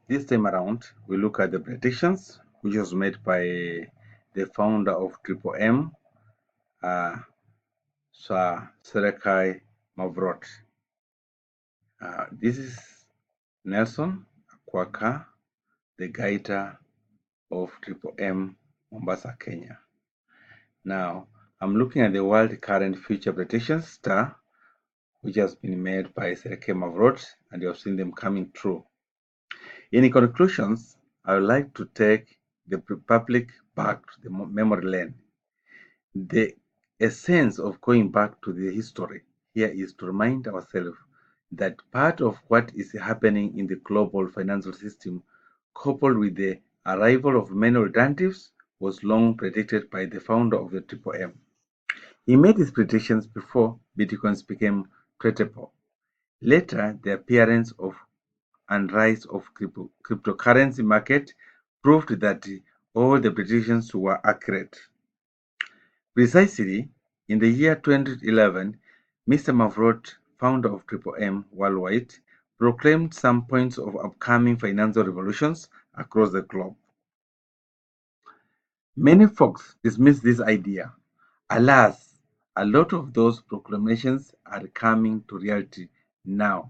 This time around, we look at the predictions which was made by the founder of Triple M, Sir Serekai Mavrot. This is Nelson Akwaka, the guide of Triple M, Mombasa, Kenya. Now, I'm looking at the world current future predictions star, which has been made by Serekai Mavrot, and you have seen them coming true. In conclusions, I would like to take the public back to the memory lane. The essence of going back to the history here is to remind ourselves that part of what is happening in the global financial system, coupled with the arrival of many alternatives, was long predicted by the founder of the Triple M. He made his predictions before Bitcoins became tradable. Later, the appearance of and rise of cryptocurrency market proved that all the predictions were accurate. Precisely, in the year 2011, Mr. Mavrot, founder of Triple M Worldwide, proclaimed some points of upcoming financial revolutions across the globe. Many folks dismiss this idea. Alas, a lot of those proclamations are coming to reality now.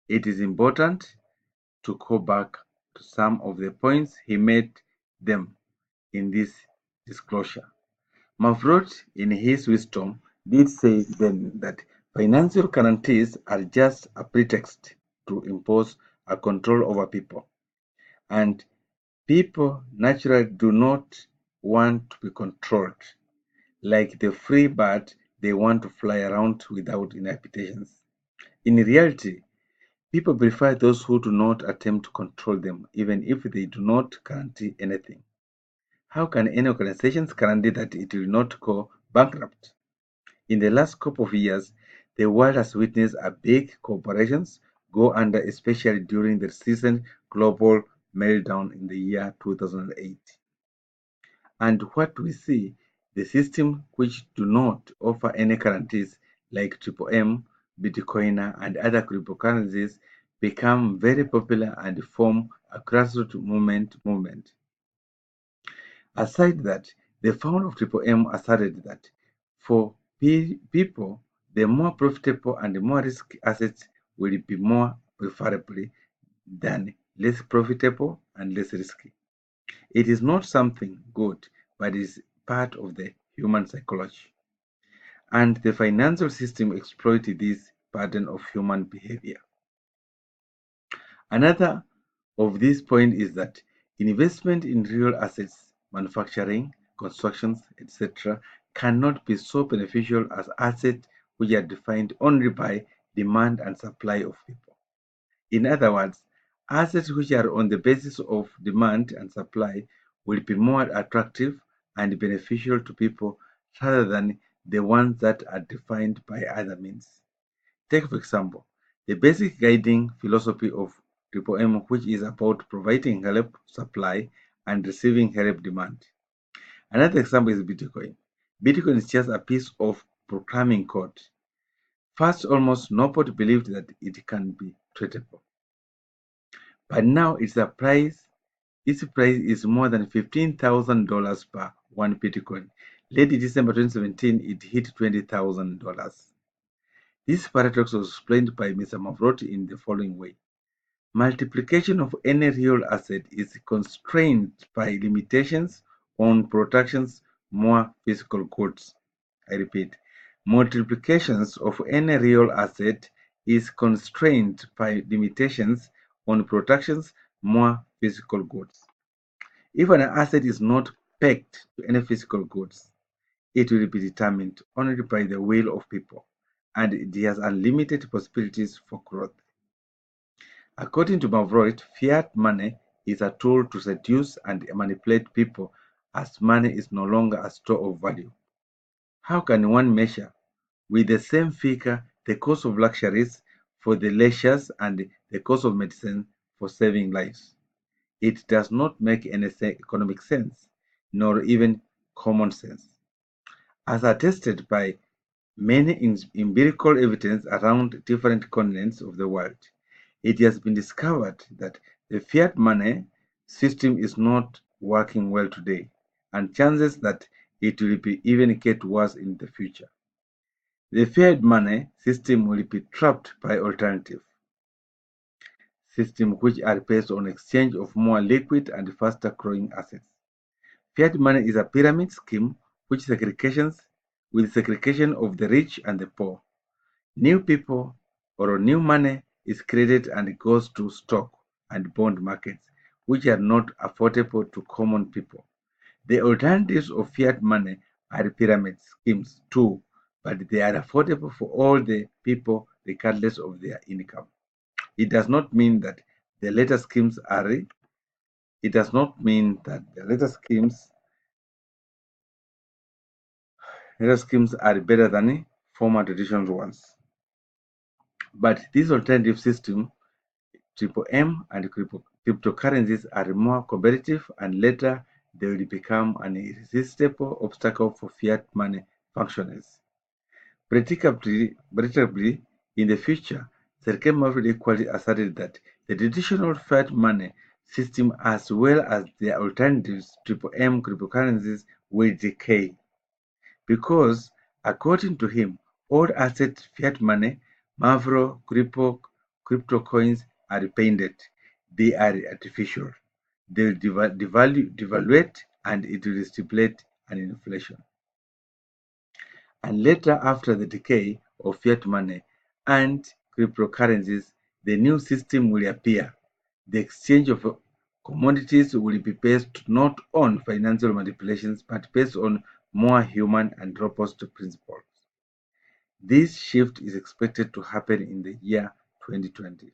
It is important to go back to some of the points he made them in this disclosure. Mavrot, in his wisdom, did say then that financial guarantees are just a pretext to impose a control over people. And people naturally do not want to be controlled. Like the free bird, they want to fly around without inhibitions. In reality, people prefer those who do not attempt to control them, even if they do not guarantee anything. How can any organization guarantee that it will not go bankrupt? In the last couple of years, the world has witnessed a big corporations go under, especially during the recent global meltdown in the year 2008. And what we see, the system which do not offer any guarantees like Triple M, Bitcoin, and other cryptocurrencies become very popular and form a grassroots movement. Aside that, the founder of Triple M asserted that for people, the more profitable and the more risky assets will be more preferably than less profitable and less risky. It is not something good, but is part of the human psychology. And the financial system exploited this pattern of human behavior. Another of these points is that investment in real assets, manufacturing, constructions, etc., cannot be so beneficial as assets which are defined only by demand and supply of people. In other words, assets which are on the basis of demand and supply will be more attractive and beneficial to people rather than the ones that are defined by other means. Take, for example, the basic guiding philosophy of Triple M, which is about providing help supply and receiving help demand. Another example is Bitcoin. Bitcoin is just a piece of programming code. First, almost nobody believed that it can be tradable. But now its price is more than $15,000 per one Bitcoin. Late December 2017, it hit $20,000. This paradox was explained by Mr. Mavrot in the following way. Multiplication of any real asset is constrained by limitations on production's more physical goods. I repeat, multiplications of any real asset is constrained by limitations on production's more physical goods. If an asset is not pegged to any physical goods, it will be determined only by the will of people, and it has unlimited possibilities for growth. According to Mavrot, fiat money is a tool to seduce and manipulate people as money is no longer a store of value. How can one measure with the same figure the cost of luxuries for the leisures and the cost of medicine for saving lives? It does not make any economic sense, nor even common sense. As attested by many empirical evidence around different continents of the world, It has been discovered that the fiat money system is not working well today, and chances that it will be even get worse in the future. The fiat money system will be trapped by alternative systems which are based on exchange of more liquid and faster growing assets. Fiat money is a pyramid scheme which segregation of the rich and the poor. New people or new money is created and goes to stock and bond markets, which are not affordable to common people. The alternatives of fiat money are pyramid schemes too, but they are affordable for all the people regardless of their income. It does not mean that the latter schemes are it does not mean that the latter schemes are better than former traditional ones. But these alternative systems Triple M and cryptocurrencies are more competitive, and later they will become an irresistible obstacle for fiat money functionaries. Predictably, in the future, Sergei Mavrid equally asserted that the traditional fiat money system as well as their alternatives, Triple M cryptocurrencies, will decay. Because, according to him, all asset fiat money, Mavro, crypto coins are painted. They are artificial. They will devaluate and it will stimulate an inflation. And later, after the decay of fiat money and cryptocurrencies, the new system will appear. The exchange of commodities will be based not on financial manipulations but based on more human and robust principles. This shift is expected to happen in the year 2020.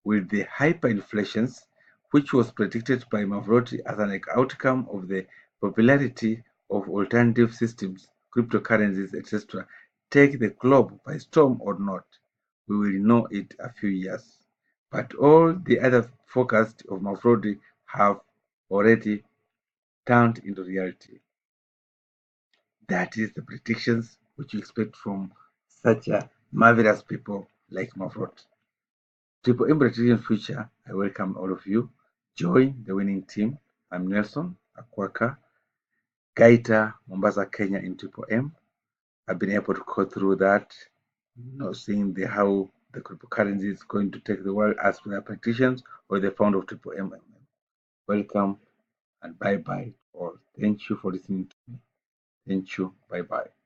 With the hyperinflation, which was predicted by Mavroti as an outcome of the popularity of alternative systems, cryptocurrencies, etc., take the globe by storm or not, we will know it a few years. But all the other forecasts of Mavrodi have already turned into reality. That is the predictions which you expect from such a marvelous people like Mavrodi. Triple M Prediction Future, I welcome all of you. Join the winning team. I'm Nelson Akwaka, Gaita, Mombasa, Kenya in Triple M. I've been able to go through that, seeing how the cryptocurrency is going to take the world as per predictions or the founder of Triple M. Welcome and bye bye all. Thank you for listening to me. Thank you. Bye bye.